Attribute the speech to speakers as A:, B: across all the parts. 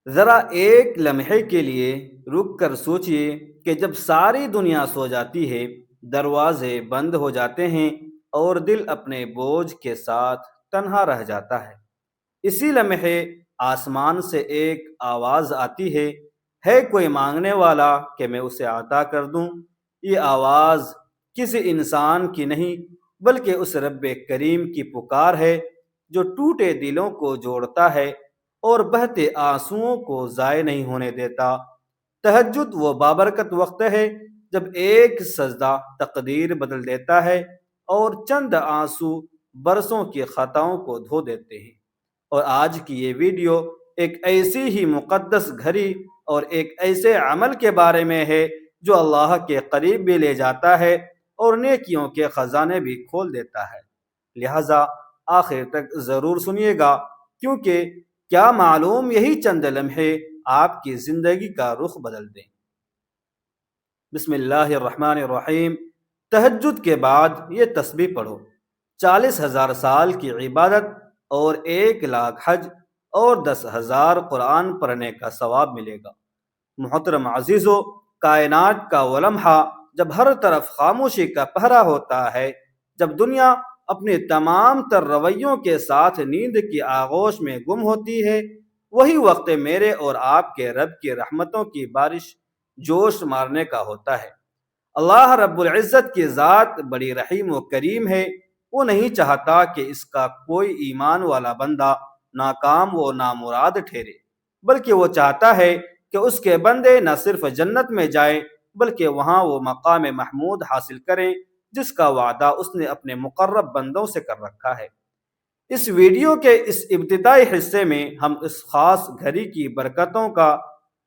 A: ذرا ایک لمحے کے لیے رک کر سوچئے کہ جب ساری دنیا سو جاتی ہے، دروازے بند ہو جاتے ہیں اور دل اپنے بوجھ کے ساتھ تنہا رہ جاتا ہے، اسی لمحے آسمان سے ایک آواز آتی ہے کوئی مانگنے والا کہ میں اسے عطا کر دوں؟ یہ آواز کسی انسان کی نہیں بلکہ اس رب کریم کی پکار ہے جو ٹوٹے دلوں کو جوڑتا ہے اور بہتے آنسوؤں کو ضائع نہیں ہونے دیتا۔ تہجد وہ بابرکت وقت ہے جب ایک سجدہ تقدیر بدل دیتا ہے اور چند آنسو برسوں کی خطاؤں کو دھو دیتے ہیں۔ اور آج کی یہ ویڈیو ایک ایسی ہی مقدس گھڑی اور ایک ایسے عمل کے بارے میں ہے جو اللہ کے قریب بھی لے جاتا ہے اور نیکیوں کے خزانے بھی کھول دیتا ہے، لہذا آخر تک ضرور سنیے گا، کیونکہ کیا معلوم یہی چند لمحے آپ کی زندگی کا رخ بدل دیں۔ بسم اللہ الرحمن الرحیم۔ تہجد کے بعد یہ تسبیح پڑھو: 40,000 سال کی عبادت اور 1,00,000 حج اور 10,000 قرآن پڑھنے کا ثواب ملے گا۔ محترم عزیزو، کائنات کا وہ لمحہ جب ہر طرف خاموشی کا پہرا ہوتا ہے، جب دنیا اپنے تمام تر رویوں کے ساتھ نیند کی آغوش میں گم ہوتی ہے، وہی وقت میرے اور آپ کے رب کی رحمتوں کی بارش جوش مارنے کا ہوتا ہے۔ اللہ رب العزت کی ذات بڑی رحیم و کریم ہے۔ وہ نہیں چاہتا کہ اس کا کوئی ایمان والا بندہ ناکام و نامراد ٹھہرے، بلکہ وہ چاہتا ہے کہ اس کے بندے نہ صرف جنت میں جائیں بلکہ وہاں وہ مقام محمود حاصل کریں جس کا وعدہ اس نے اپنے مقرب بندوں سے کر رکھا ہے۔ اس ویڈیو کے اس ابتدائی حصے میں ہم اس خاص گھڑی کی برکتوں کا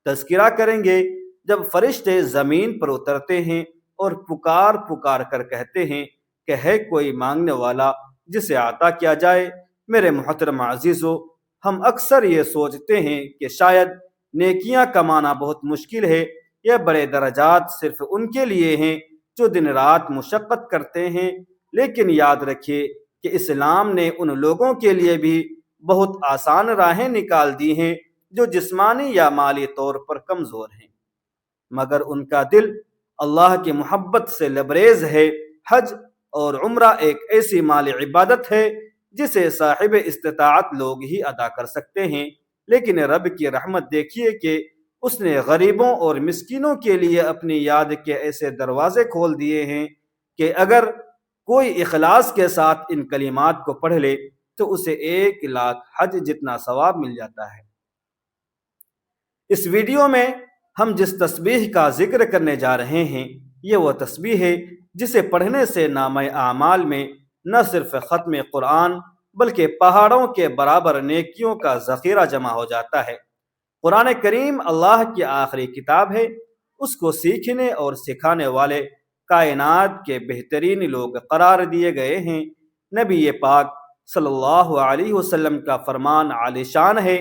A: تذکرہ کریں گے جب فرشتے زمین پر اترتے ہیں اور پکار پکار کر کہتے ہیں کہ ہے کوئی مانگنے والا جسے عطا کیا جائے۔ میرے محترم عزیزو، ہم اکثر یہ سوچتے ہیں کہ شاید نیکیاں کمانا بہت مشکل ہے، یہ بڑے درجات صرف ان کے لیے ہیں جو دن رات مشقت کرتے ہیں، لیکن یاد رکھیے کہ اسلام نے ان لوگوں کے لیے بھی بہت آسان راہیں نکال دی ہیں جو جسمانی یا مالی طور پر کمزور ہیں، مگر ان کا دل اللہ کی محبت سے لبریز ہے۔ حج اور عمرہ ایک ایسی مالی عبادت ہے جسے صاحب استطاعت لوگ ہی ادا کر سکتے ہیں، لیکن رب کی رحمت دیکھیے کہ اس نے غریبوں اور مسکینوں کے لیے اپنی یاد کے ایسے دروازے کھول دیے ہیں کہ اگر کوئی اخلاص کے ساتھ ان کلمات کو پڑھ لے تو اسے 1,00,000 حج جتنا ثواب مل جاتا ہے۔ اس ویڈیو میں ہم جس تسبیح کا ذکر کرنے جا رہے ہیں، یہ وہ تسبیح ہے جسے پڑھنے سے نامہ اعمال میں نہ صرف ختم قرآن بلکہ پہاڑوں کے برابر نیکیوں کا ذخیرہ جمع ہو جاتا ہے۔ قرآن کریم اللہ کی آخری کتاب ہے، اس کو سیکھنے اور سکھانے والے کائنات کے بہترین لوگ قرار دیے گئے ہیں۔ نبی پاک صلی اللہ علیہ وسلم کا فرمان عالی شان ہے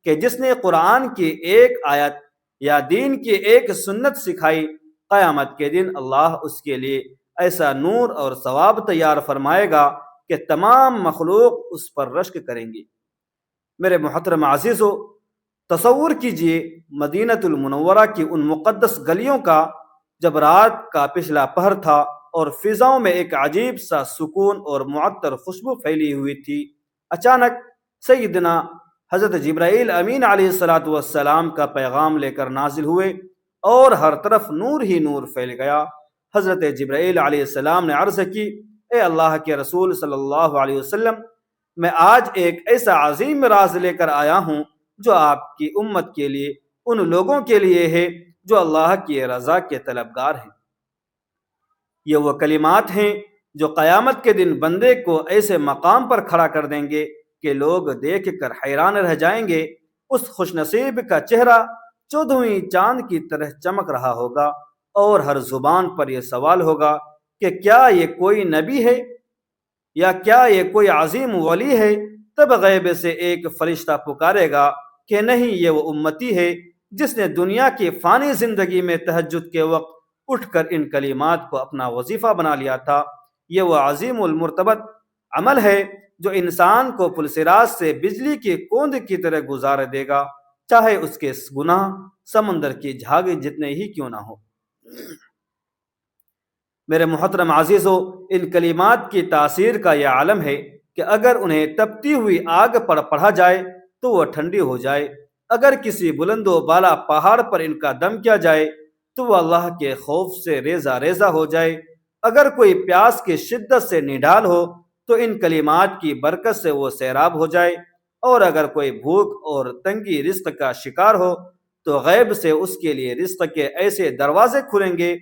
A: کہ جس نے قرآن کی ایک آیت یا دین کی ایک سنت سکھائی، قیامت کے دن اللہ اس کے لیے ایسا نور اور ثواب تیار فرمائے گا کہ تمام مخلوق اس پر رشک کریں گی۔ میرے محترم عزیزو، تصور کیجئے مدینہ المنورہ کی ان مقدس گلیوں کا جب رات کا پچھلا پہر تھا اور فضاؤں میں ایک عجیب سا سکون اور معطر خوشبو پھیلی ہوئی تھی۔ اچانک سیدنا حضرت جبرائیل امین علیہ السلام کا پیغام لے کر نازل ہوئے اور ہر طرف نور ہی نور پھیل گیا۔ حضرت جبرائیل علیہ السلام نے عرض کی، اے اللہ کے رسول صلی اللہ علیہ وسلم، میں آج ایک ایسا عظیم راز لے کر آیا ہوں جو آپ کی امت کے لیے، ان لوگوں کے لیے ہے جو اللہ کی رضا کے طلبگار ہیں۔ یہ وہ کلمات ہیں جو قیامت کے دن بندے کو ایسے مقام پر کھڑا کر دیں گے کہ لوگ دیکھ کر حیران رہ جائیں گے۔ اس خوش نصیب کا چہرہ 14ویں چاند کی طرح چمک رہا ہوگا اور ہر زبان پر یہ سوال ہوگا کہ کیا یہ کوئی نبی ہے یا کیا یہ کوئی عظیم ولی ہے؟ تب غیب سے ایک فرشتہ پکارے گا کہ نہیں، یہ وہ امتی ہے جس نے دنیا کی فانی زندگی میں تہجد کے وقت اٹھ کر ان کلمات کو اپنا وظیفہ بنا لیا تھا۔ یہ وہ عظیم المرتبت عمل ہے جو انسان کو پلسراج سے بجلی کی کوند کی طرح گزار دے گا۔ چاہے اس کے گناہ سمندر کی جھاگ جتنے ہی کیوں نہ ہو۔ میرے محترم عزیزو، ان کلمات کی تاثیر کا یہ عالم ہے کہ اگر انہیں تپتی ہوئی آگ پر پڑھا جائے تو وہ ٹھنڈی ہو جائے، اگر کسی بلند و بالا پہاڑ پر ان کا دم کیا جائے تو وہ اللہ کے خوف سے ریزہ ریزہ ہو جائے، اگر کوئی پیاس کی شدت سے نڈال ہو تو ان کلمات کی برکت سے وہ سیراب ہو جائے، اور اگر کوئی بھوک اور تنگی رزق کا شکار ہو تو غیب سے اس کے لیے رزق کے ایسے دروازے کھلیں گے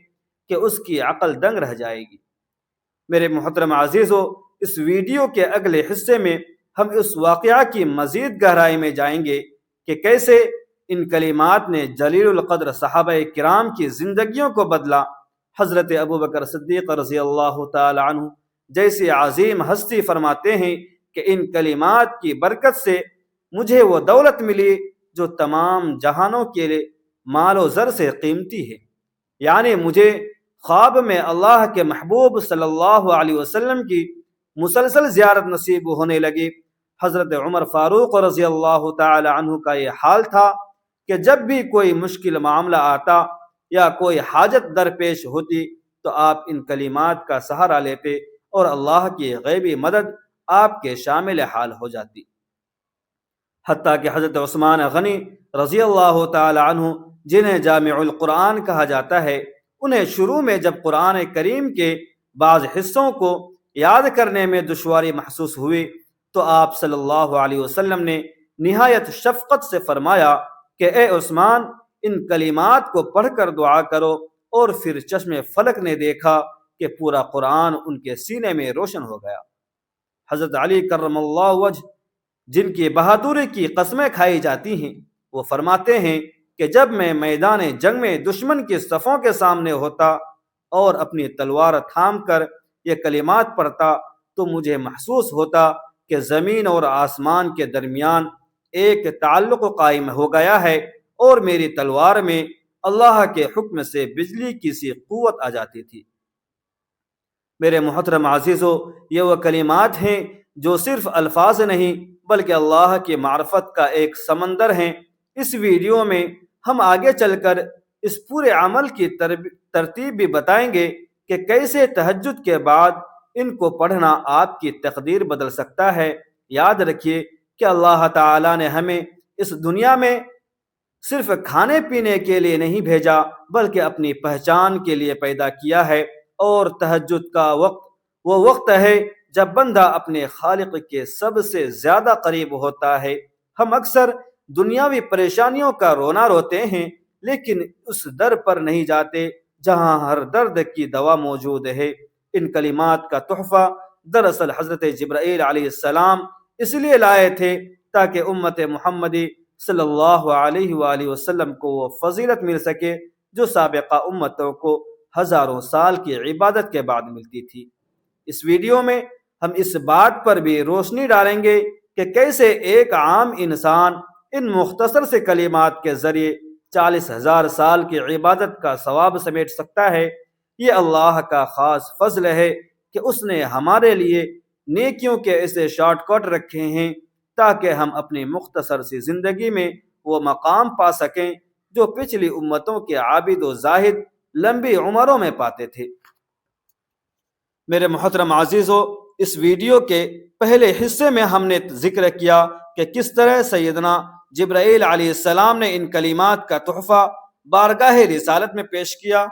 A: کہ اس کی عقل دنگ رہ جائے گی۔ میرے محترم عزیزو، اس ویڈیو کے اگلے حصے میں ہم اس واقعہ کی مزید گہرائی میں جائیں گے کہ کیسے ان کلمات نے جلیل القدر صحابہ کرام کی زندگیوں کو بدلا۔ حضرت ابوبکر صدیق رضی اللہ تعالی عنہ جیسی عظیم ہستی فرماتے ہیں کہ ان کلمات کی برکت سے مجھے وہ دولت ملی جو تمام جہانوں کے لیے مال و زر سے قیمتی ہے، یعنی مجھے خواب میں اللہ کے محبوب صلی اللہ علیہ وسلم کی مسلسل زیارت نصیب ہونے لگی۔ حضرت عمر فاروق رضی اللہ تعالی عنہ کا یہ حال تھا کہ جب بھی کوئی مشکل معاملہ آتا یا کوئی حاجت درپیش ہوتی تو آپ ان کلمات کا سہارا لیتے اور اللہ کی غیبی مدد آپ کے شامل حال ہو جاتی۔ حتیٰ کہ حضرت عثمان غنی رضی اللہ تعالی عنہ، جنہیں جامع القرآن کہا جاتا ہے، انہیں شروع میں جب قرآن کریم کے بعض حصوں کو یاد کرنے میں دشواری محسوس ہوئی تو آپ صلی اللہ علیہ وسلم نے نہایت شفقت سے فرمایا کہ اے عثمان، ان کلمات کو پڑھ کر دعا کرو، اور پھر چشم فلک نے دیکھا کہ پورا قرآن ان کے سینے میں روشن ہو گیا۔ حضرت علی کرم اللہ وجہ، جن کی بہادری کی قسمیں کھائی جاتی ہیں، وہ فرماتے ہیں کہ جب میں میدان جنگ میں دشمن کی صفوں کے سامنے ہوتا اور اپنی تلوار تھام کر یہ کلمات پڑھتا تو مجھے محسوس ہوتا کہ زمین اور آسمان کے درمیان ایک تعلق قائم ہو گیا ہے، اور میری تلوار میں اللہ کے حکم سے بجلی کی سی قوت آ جاتی تھی۔ میرے محترم عزیزو، یہ وہ کلمات ہیں جو صرف الفاظ نہیں بلکہ اللہ کی معرفت کا ایک سمندر ہیں۔ اس ویڈیو میں ہم آگے چل کر اس پورے عمل کی ترتیب بھی بتائیں گے کہ کیسے تہجد کے بعد ان کو پڑھنا آپ کی تقدیر بدل سکتا ہے۔ یاد رکھیے کہ اللہ تعالیٰ نے ہمیں اس دنیا میں صرف کھانے پینے کے لیے نہیں بھیجا بلکہ اپنی پہچان کے لیے پیدا کیا ہے، اور تہجد کا وقت وہ وقت ہے جب بندہ اپنے خالق کے سب سے زیادہ قریب ہوتا ہے۔ ہم اکثر دنیاوی پریشانیوں کا رونا روتے ہیں لیکن اس در پر نہیں جاتے جہاں ہر درد کی دوا موجود ہے۔ ان کلمات کا تحفہ دراصل حضرت جبرائیل علیہ السلام اس لیے لائے تھے تاکہ امت محمدی صلی اللہ علیہ وآلہ وسلم کو وہ فضیلت مل سکے جو سابقہ امتوں کو ہزاروں سال کی عبادت کے بعد ملتی تھی۔ اس ویڈیو میں ہم اس بات پر بھی روشنی ڈالیں گے کہ کیسے ایک عام انسان ان مختصر سے کلمات کے ذریعے 40,000 سال کی عبادت کا ثواب سمیٹ سکتا ہے۔ یہ اللہ کا خاص فضل ہے کہ اس نے ہمارے لیے نیکیوں کے ایسے شارٹ کٹ رکھے ہیں تاکہ ہم اپنی مختصر سی زندگی میں وہ مقام پا سکیں جو پچھلی امتوں کے عابد و زاہد لمبی عمروں میں پاتے تھے۔ میرے محترم عزیزو، اس ویڈیو کے پہلے حصے میں ہم نے ذکر کیا کہ کس طرح سیدنا جبرائیل علیہ السلام نے ان کلمات کا تحفہ بارگاہ رسالت میں پیش کیا۔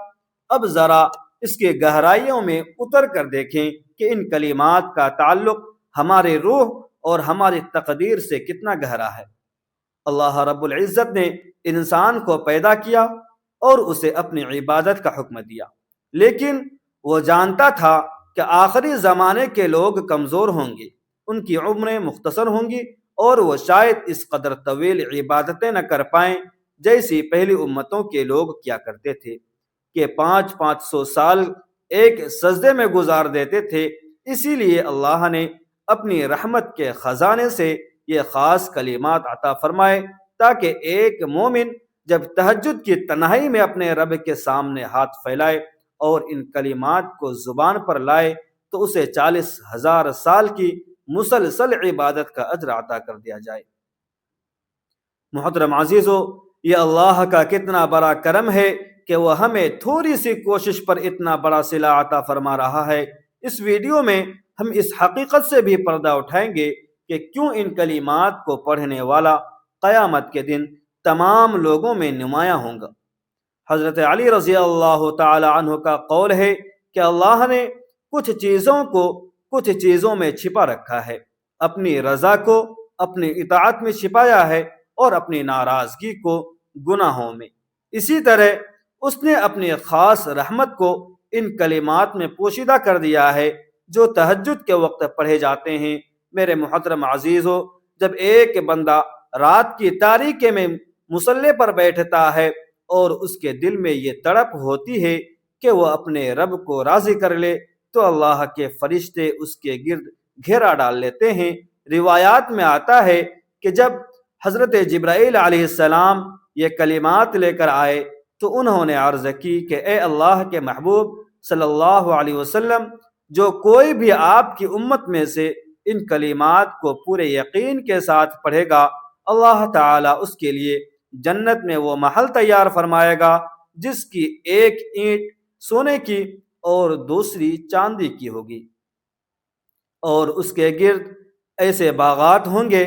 A: اب ذرا اس کے گہرائیوں میں اتر کر دیکھیں کہ ان کلمات کا تعلق ہمارے روح اور ہماری تقدیر سے کتنا گہرا ہے۔ اللہ رب العزت نے انسان کو پیدا کیا اور اسے اپنی عبادت کا حکم دیا، لیکن وہ جانتا تھا کہ آخری زمانے کے لوگ کمزور ہوں گے، ان کی عمریں مختصر ہوں گی اور وہ شاید اس قدر طویل عبادتیں نہ کر پائیں جیسی پہلی امتوں کے لوگ کیا کرتے تھے کہ 500 سال ایک سجدے میں گزار دیتے تھے۔ اسی لیے اللہ نے اپنی رحمت کے خزانے سے یہ خاص کلمات عطا فرمائے تاکہ ایک مومن جب تہجد کی تنہائی میں اپنے رب کے سامنے ہاتھ پھیلائے اور ان کلمات کو زبان پر لائے تو اسے 40,000 سال کی مسلسل عبادت کا اجر عطا کر دیا جائے۔ محترم عزیزو، یہ اللہ کا کتنا بڑا کرم ہے کہ وہ ہمیں تھوڑی سی کوشش پر اتنا بڑا صلہ عطا فرما رہا ہے۔ اس ویڈیو میں ہم اس حقیقت سے بھی پردہ اٹھائیں گے کہ کیوں ان کلمات کو پڑھنے والا قیامت کے دن تمام لوگوں میں نمایاں ہوں گا۔ حضرت علی رضی اللہ تعالی عنہ کا قول ہے کہ اللہ نے کچھ چیزوں کو کچھ چیزوں میں چھپا رکھا ہے، اپنی رضا کو اپنی اطاعت میں چھپایا ہے اور اپنی ناراضگی کو گناہوں میں۔ اسی طرح اس نے اپنی خاص رحمت کو ان کلمات میں پوشیدہ کر دیا ہے جو تہجد کے وقت پڑھے جاتے ہیں۔ میرے محترم عزیزو، جب ایک بندہ رات کی تاریکی میں مصلی پر بیٹھتا ہے اور اس کے دل میں یہ تڑپ ہوتی ہے کہ وہ اپنے رب کو راضی کر لے، تو اللہ کے فرشتے اس کے گرد گھیرا ڈال لیتے ہیں۔ روایات میں آتا ہے کہ جب حضرت جبرائیل علیہ السلام یہ کلمات لے کر آئے تو انہوں نے عرض کی کہ اے اللہ کے محبوب صلی اللہ علیہ وسلم، جو کوئی بھی آپ کی امت میں سے ان کلمات کو پورے یقین کے ساتھ پڑھے گا، اللہ تعالیٰ اس کے لیے جنت میں وہ محل تیار فرمائے گا جس کی ایک اینٹ سونے کی اور دوسری چاندی کی ہوگی، اور اس کے گرد ایسے باغات ہوں گے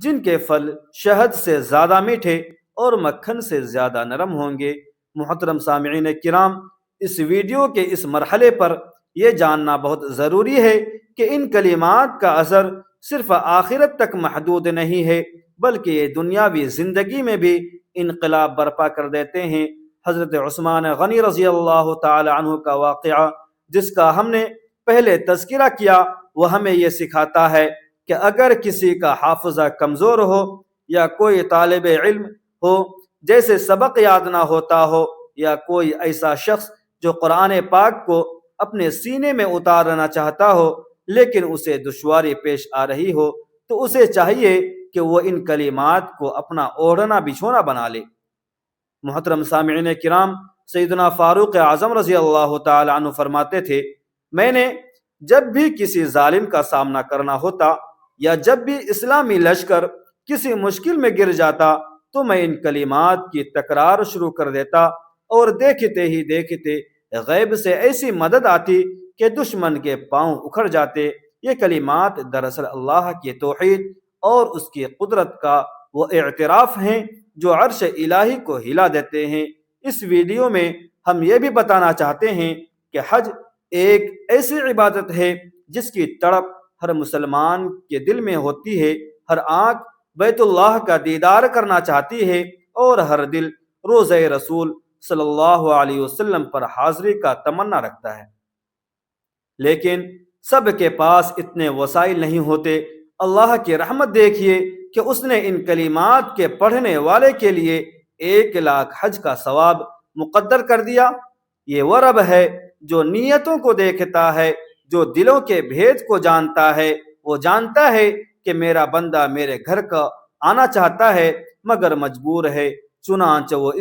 A: جن کے پھل شہد سے زیادہ میٹھے اور مکھن سے زیادہ نرم ہوں گے۔ محترم سامعین کرام، اس ویڈیو کے اس مرحلے پر یہ جاننا بہت ضروری ہے کہ ان کلمات کا اثر صرف آخرت تک محدود نہیں ہے، بلکہ یہ دنیاوی زندگی میں بھی انقلاب برپا کر دیتے ہیں۔ حضرت عثمان غنی رضی اللہ تعالی عنہ کا واقعہ، جس کا ہم نے پہلے تذکرہ کیا، وہ ہمیں یہ سکھاتا ہے کہ اگر کسی کا حافظہ کمزور ہو یا کوئی طالب علم ہو جیسے سبق یاد نہ ہوتا ہو، یا کوئی ایسا شخص جو قرآن پاک کو اپنے سینے میں اتارنا چاہتا ہو لیکن اسے دشواری پیش آ رہی ہو، تو اسے چاہیے کہ وہ ان کلمات کو اپنا اوڑھنا بچھونا بنا لے۔ محترم سامعین کرام، سیدنا فاروق اعظم رضی اللہ تعالی عنہ فرماتے تھے، میں نے جب بھی کسی ظالم کا سامنا کرنا ہوتا یا جب بھی اسلامی لشکر کسی مشکل میں گر جاتا تو میں ان کلمات کی تکرار شروع کر دیتا، اور دیکھتے ہی دیکھتے غیب سے ایسی مدد آتی کہ دشمن کے پاؤں اکھڑ جاتے۔ یہ کلمات دراصل اللہ کی توحید اور اس کی قدرت کا وہ اعتراف ہیں جو عرش الہی کو ہلا دیتے ہیں۔ اس ویڈیو میں ہم یہ بھی بتانا چاہتے ہیں کہ حج ایک ایسی عبادت ہے جس کی تڑپ ہر مسلمان کے دل میں ہوتی ہے۔ ہر آنکھ بیت اللہ کا دیدار کرنا چاہتی ہے اور ہر دل روضہ رسول صلی اللہ علیہ وسلم پر حاضری کا تمنا رکھتا ہے، لیکن سب کے پاس اتنے وسائل نہیں ہوتے۔ اللہ کی رحمت دیکھیے کہ اس نے ان کلمات کے پڑھنے والے کے لیے 1,00,000 حج کا ثواب مقدر کر دیا۔ یہ وہ رب ہے جو نیتوں کو دیکھتا ہے، جو دلوں کے بھید کو جانتا ہے۔ وہ جانتا ہے کہ میرا بندہ میرے گھر کا آنا چاہتا ہے مگر مجبور ہے، چنانچہ وہ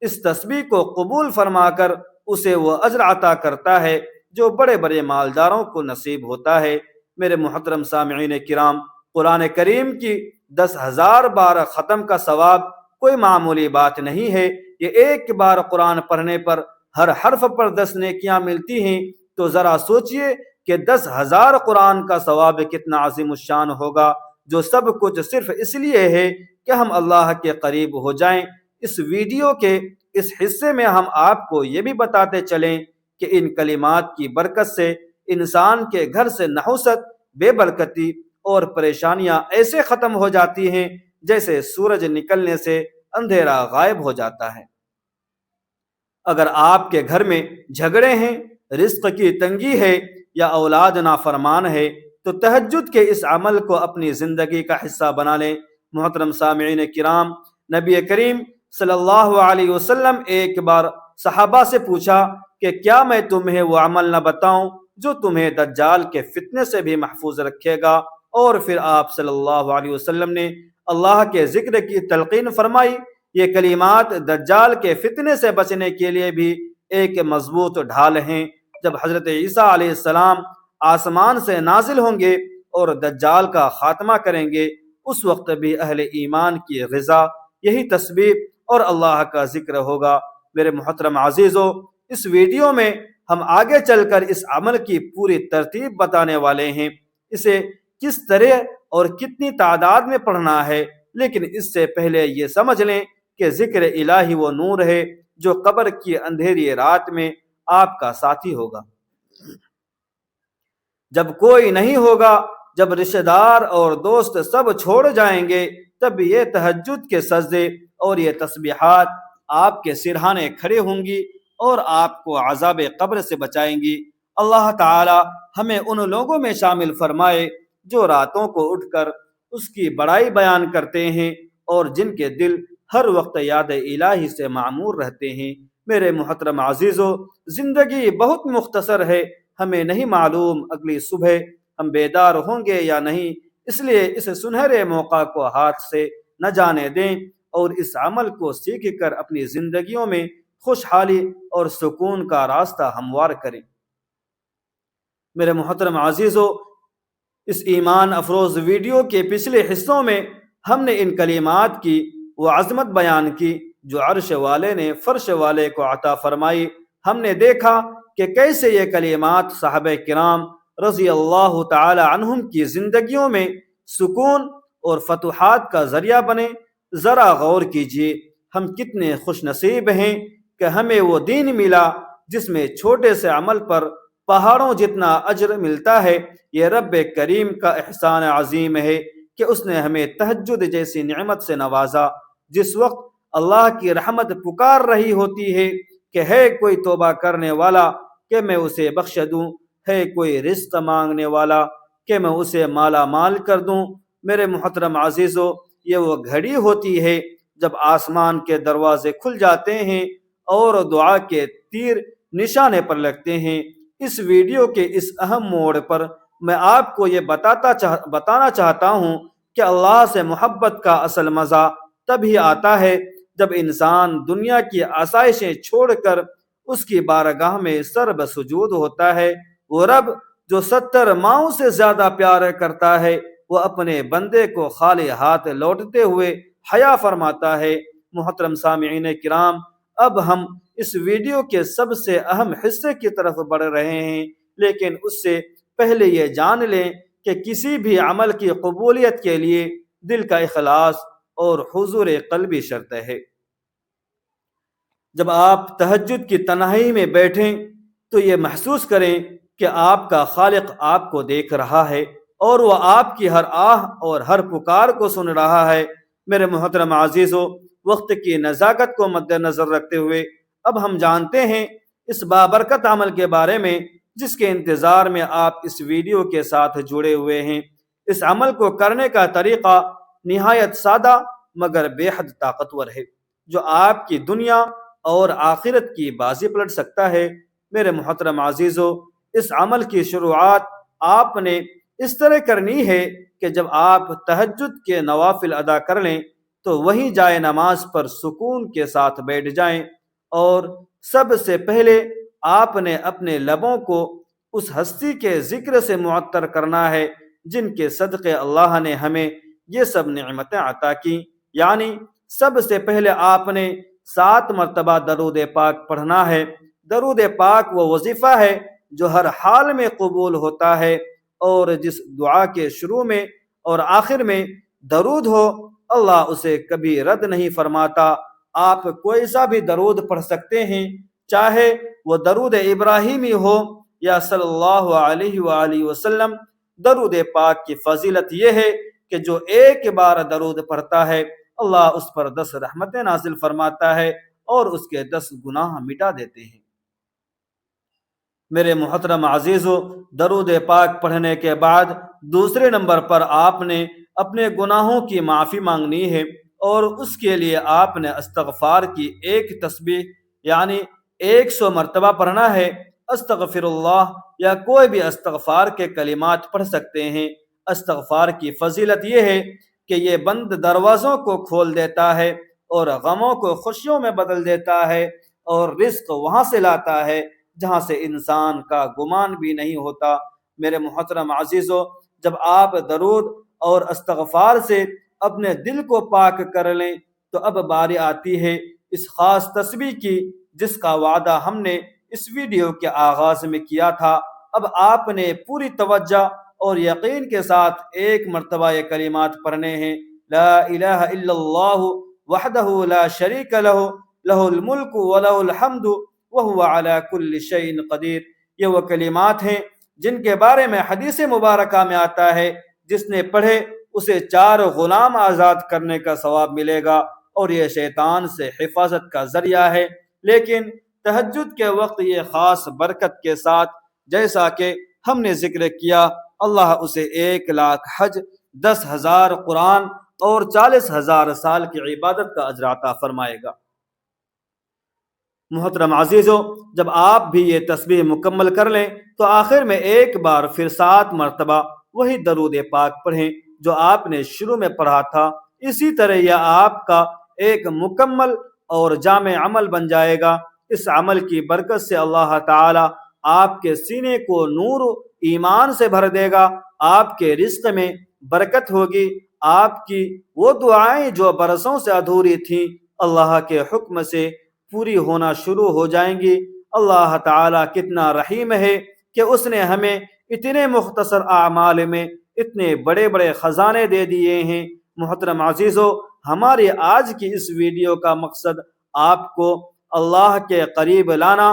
A: اس تسبیح کو قبول فرما کر اسے وہ اجر عطا کرتا ہے جو بڑے بڑے مالداروں کو نصیب ہوتا ہے۔ میرے محترم سامعین کرام، قرآن کریم کی 10,000 بار ختم کا ثواب کوئی معمولی بات نہیں ہے۔ یہ ایک بار قرآن پڑھنے پر ہر حرف پر 10 نیکیاں ملتی ہیں، تو ذرا سوچئے کہ 10,000 قرآن کا ثواب کتنا عظیم الشان ہوگا، جو سب کچھ صرف اس لیے ہے کہ ہم اللہ کے قریب ہو جائیں۔ اس ویڈیو کے اس حصے میں ہم آپ کو یہ بھی بتاتے چلیں کہ ان کلمات کی برکت سے انسان کے گھر سے نحوست، بے برکتی اور پریشانیاں ایسے ختم ہو جاتی ہیں جیسے سورج نکلنے سے اندھیرا غائب ہو جاتا ہے۔ اگر آپ کے گھر میں جھگڑے ہیں، رزق کی تنگی ہے یا اولاد نافرمان ہے تو تہجد کے اس عمل کو اپنی زندگی کا حصہ بنا لیں۔ محترم سامعین کرام، نبی کریم صلی اللہ علیہ وسلم ایک بار صحابہ سے پوچھا کہ کیا میں تمہیں وہ عمل نہ بتاؤں جو تمہیں دجال کے فتنے سے بھی محفوظ رکھے گا؟ اور پھر آپ صلی اللہ علیہ وسلم نے اللہ کے ذکر کی تلقین فرمائی۔ یہ کلمات دجال کے فتنے سے بچنے کے لیے بھی ایک مضبوط ڈھال ہیں۔ جب حضرت عیسیٰ علیہ السلام آسمان سے نازل ہوں گے اور دجال کا خاتمہ کریں گے، اس وقت بھی اہل ایمان کی غذا یہی تسبیح اور اللہ کا ذکر ہوگا۔ میرے محترم عزیزو، اس ویڈیو میں ہم آگے چل کر اس عمل کی پوری ترتیب بتانے والے ہیں، اسے کس طرح اور کتنی تعداد میں پڑھنا ہے، لیکن اس سے پہلے یہ سمجھ لیں کہ ذکر الہی وہ نور ہے جو قبر کی اندھیری رات میں آپ کا ساتھی ہوگا۔ جب کوئی نہیں ہوگا، جب رشتہ دار اور دوست سب چھوڑ جائیں گے، تب یہ تہجد کے سجدے اور یہ تسبیحات آپ کے سرہانے کھڑے ہوں گی اور آپ کو عذاب قبر سے بچائیں گی۔ اللہ تعالی ہمیں ان لوگوں میں شامل فرمائے جو راتوں کو اٹھ کر اس کی بڑائی بیان کرتے ہیں اور جن کے دل ہر وقت یاد الہی سے معمور رہتے ہیں۔ میرے محترم عزیزو، زندگی بہت مختصر ہے، ہمیں نہیں معلوم اگلی صبح ہم بیدار ہوں گے یا نہیں، اس لیے اس سنہرے موقع کو ہاتھ سے نہ جانے دیں اور اس عمل کو سیکھ کر اپنی زندگیوں میں خوشحالی اور سکون کا راستہ ہموار کریں۔ میرے محترم عزیزو، اس ایمان افروز ویڈیو کے پچھلے حصوں میں ہم نے ان کلمات کی وہ عظمت بیان کی جو عرش والے نے فرش والے کو عطا فرمائی۔ ہم نے دیکھا کہ کیسے یہ کلمات صحابہ کرام رضی اللہ تعالی عنہم کی زندگیوں میں سکون اور فتوحات کا ذریعہ بنے۔ ذرا غور کیجیے، ہم کتنے خوش نصیب ہیں کہ ہمیں وہ دین ملا جس میں چھوٹے سے عمل پر پہاڑوں جتنا اجر ملتا ہے۔ یہ رب کریم کا احسان عظیم ہے کہ اس نے ہمیں تہجد جیسی نعمت سے نوازا۔ جس وقت اللہ کی رحمت پکار رہی ہوتی ہے کہ ہے کوئی توبہ کرنے والا کہ میں اسے بخش دوں، ہے کوئی رزق مانگنے والا کہ میں اسے مالا مال کر دوں، میرے محترم عزیزو، یہ وہ گھڑی ہوتی ہے جب آسمان کے دروازے کھل جاتے ہیں اور دعا کے تیر نشانے پر لگتے ہیں۔ اس ویڈیو کے اس اہم موڑ پر میں آپ کو یہ بتانا چاہتا ہوں کہ اللہ سے محبت کا اصل مزہ تبھی آتا ہے جب انسان دنیا کی آسائشیں چھوڑ کر اس کی بارگاہ میں سر بسجود ہوتا ہے۔ وہ رب جو 70 ماؤں سے زیادہ پیار کرتا ہے، وہ اپنے بندے کو خالی ہاتھ لوٹتے ہوئے حیا فرماتا ہے۔ محترم سامعین کرام، اب ہم اس ویڈیو کے سب سے اہم حصے کی طرف بڑھ رہے ہیں، لیکن اس سے پہلے یہ جان لیں کہ کسی بھی عمل کی قبولیت کے لیے دل کا اخلاص اور حضور قلبی شرط ہے۔ جب آپ تہجد کی تنہائی میں بیٹھیں تو یہ محسوس کریں کہ آپ کا خالق آپ کو دیکھ رہا ہے اور وہ آپ کی ہر آہ اور ہر پکار کو سن رہا ہے۔ میرے محترم عزیزو، وقت کی نزاکت کو مد نظر رکھتے ہوئے اب ہم جانتے ہیں اس بابرکت عمل کے بارے میں جس کے انتظار میں آپ اس ویڈیو کے ساتھ جڑے ہوئے ہیں۔ اس عمل کو کرنے کا طریقہ نہایت سادہ مگر بے حد طاقتور ہے جو آپ کی دنیا اور آخرت کی بازی پلٹ سکتا ہے۔ میرے محترم عزیزو، اس عمل کی شروعات آپ نے اس طرح کرنی ہے کہ جب آپ تہجد کے نوافل ادا کر لیں تو وہیں جائے نماز پر سکون کے ساتھ بیٹھ جائیں، اور سب سے پہلے آپ نے اپنے لبوں کو اس ہستی کے ذکر سے معطر کرنا ہے جن کے صدقے اللہ نے ہمیں یہ سب نعمتیں عطا کی۔ یعنی سب سے پہلے آپ نے 7 مرتبہ درود پاک پڑھنا ہے۔ درود پاک وہ وظیفہ ہے جو ہر حال میں قبول ہوتا ہے، اور جس دعا کے شروع میں اور آخر میں درود ہو اللہ اسے کبھی رد نہیں فرماتا۔ آپ کوئی سا بھی درود پڑھ سکتے ہیں، چاہے وہ درود ابراہیمی ہو یا صلی اللہ علیہ وآلہ وسلم۔ درود پاک کی فضیلت یہ ہے کہ جو ایک بار درود پڑھتا ہے اللہ اس پر 10 رحمتیں نازل فرماتا ہے اور اس کے 10 گناہ مٹا دیتے ہیں۔ میرے محترم عزیزو، درود پاک پڑھنے کے بعد دوسرے نمبر پر آپ نے اپنے گناہوں کی معافی مانگنی ہے، اور اس کے لیے آپ نے استغفار کی ایک تسبیح یعنی 100 مرتبہ پڑھنا ہے۔ استغفر اللہ یا کوئی بھی استغفار کے کلمات پڑھ سکتے ہیں۔ استغفار کی فضیلت یہ ہے کہ یہ بند دروازوں کو کھول دیتا ہے اور غموں کو خوشیوں میں بدل دیتا ہے، اور رزق وہاں سے لاتا ہے جہاں سے انسان کا گمان بھی نہیں ہوتا۔ میرے محترم عزیزو، جب آپ درود اور استغفار سے اپنے دل کو پاک کر لیں تو اب باری آتی ہے اس خاص تسبیح کی جس کا وعدہ ہم نے اس ویڈیو کے آغاز میں کیا تھا۔ اب آپ نے پوری توجہ اور یقین کے ساتھ ایک مرتبہ یہ کلمات پڑھنے ہیں۔ لا الہ الا اللہ وحدہ لا شریک لہ لہ الملک ولہ الحمد وہو علی کل شیء قدیر۔ یہ وہ کلمات ہیں جن کے بارے میں حدیث مبارکہ میں آتا ہے جس نے پڑھے اسے 4 غلام آزاد کرنے کا ثواب ملے گا، اور یہ شیطان سے حفاظت کا ذریعہ ہے۔ لیکن تہجد کے وقت یہ خاص برکت کے ساتھ جیسا کہ ہم نے ذکر کیا، اللہ اسے 1,00,000 حج، 10,000 قرآن اور 40,000 سال کی عبادت کا اجر عطا فرمائے گا۔ محترم عزیزو، جب آپ بھی یہ تسبیح مکمل کر لیں تو آخر میں ایک بار پھر 7 مرتبہ وہی درود پاک پڑھیں جو آپ نے شروع میں پڑھا تھا۔ اسی طرح یہ آپ کا ایک مکمل اور جامع عمل بن جائے گا۔ اس عمل کی برکت سے اللہ تعالی آپ کے سینے کو نور و ایمان سے بھر دے گا، آپ کے رزق میں برکت ہوگی، آپ کی وہ دعائیں جو برسوں سے ادھوری تھیں اللہ کے حکم سے پوری ہونا شروع ہو جائیں گی۔ اللہ تعالی کتنا رحیم ہے کہ اس نے ہمیں اتنے مختصر اعمال میں اتنے بڑے بڑے خزانے دے دیے ہیں۔ محترم عزیزو، ہماری آج کی اس ویڈیو کا مقصد آپ کو اللہ کے قریب لانا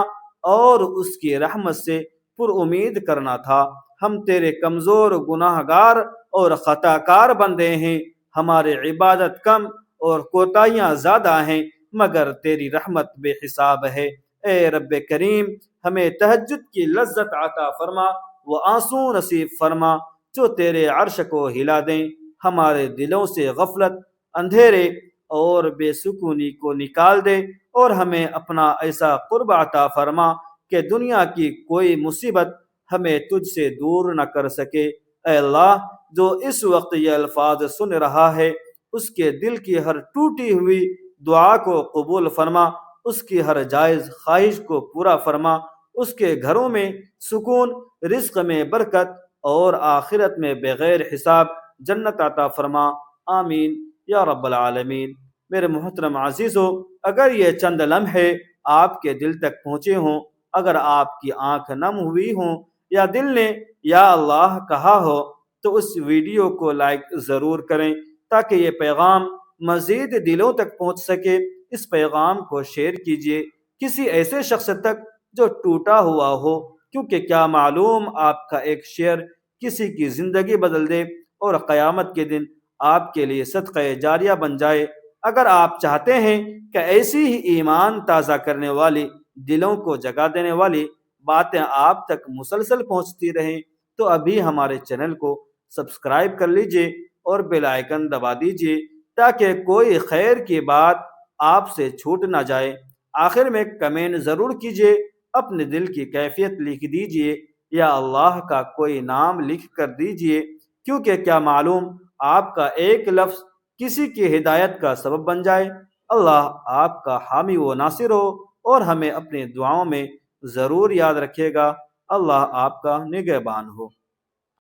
A: اور اس کی رحمت سے پر امید کرنا تھا۔ ہم تیرے کمزور، گناہ گار اور خطا کار بندے ہیں، ہماری عبادت کم اور کوتاہیاں زیادہ ہیں، مگر تیری رحمت بے حساب ہے۔ اے رب کریم، ہمیں تہجد کی لذت عطا فرما، وہ آنسو نصیب فرما جو تیرے عرش کو ہلا دیں، ہمارے دلوں سے غفلت، اندھیرے اور بے سکونی کو نکال دے، اور ہمیں اپنا ایسا قرب عطا فرما کہ دنیا کی کوئی مصیبت ہمیں تجھ سے دور نہ کر سکے۔ اے اللہ، جو اس وقت یہ الفاظ سن رہا ہے اس کے دل کی ہر ٹوٹی ہوئی دعا کو قبول فرما، اس کی ہر جائز خواہش کو پورا فرما، اس کے گھروں میں سکون، رزق میں برکت اور آخرت میں بغیر حساب جنت عطا فرما۔ آمین یا رب العالمین۔ میرے محترم عزیزو، اگر یہ چند لمحے آپ کے دل تک پہنچے ہوں، اگر آپ کی آنکھ نم ہوئی ہوں یا دل نے یا اللہ کہا ہو تو اس ویڈیو کو لائک ضرور کریں تاکہ یہ پیغام مزید دلوں تک پہنچ سکے۔ اس پیغام کو شیئر کیجیے کسی ایسے شخص تک جو ٹوٹا ہوا ہو، کیونکہ کیا معلوم آپ کا ایک شیئر کسی کی زندگی بدل دے اور قیامت کے دن آپ کے لیے صدقہ جاریہ بن جائے۔ اگر آپ چاہتے ہیں کہ ایسی ہی ایمان تازہ کرنے والی، دلوں کو جگا دینے والی باتیں آپ تک مسلسل پہنچتی رہیں تو ابھی ہمارے چینل کو سبسکرائب کر لیجئے اور بیل آئیکن دبا دیجئے تاکہ کوئی خیر کی بات آپ سے چھوٹ نہ جائے۔ آخر میں کمنٹ ضرور کیجئے، اپنے دل کی کیفیت لکھ دیجئے یا اللہ کا کوئی نام لکھ کر دیجئے، کیونکہ کیا معلوم آپ کا ایک لفظ کسی کی ہدایت کا سبب بن جائے۔ اللہ آپ کا حامی و ناصر ہو اور ہمیں اپنی دعاؤں میں ضرور یاد رکھے گا۔ اللہ آپ کا نگہبان ہو۔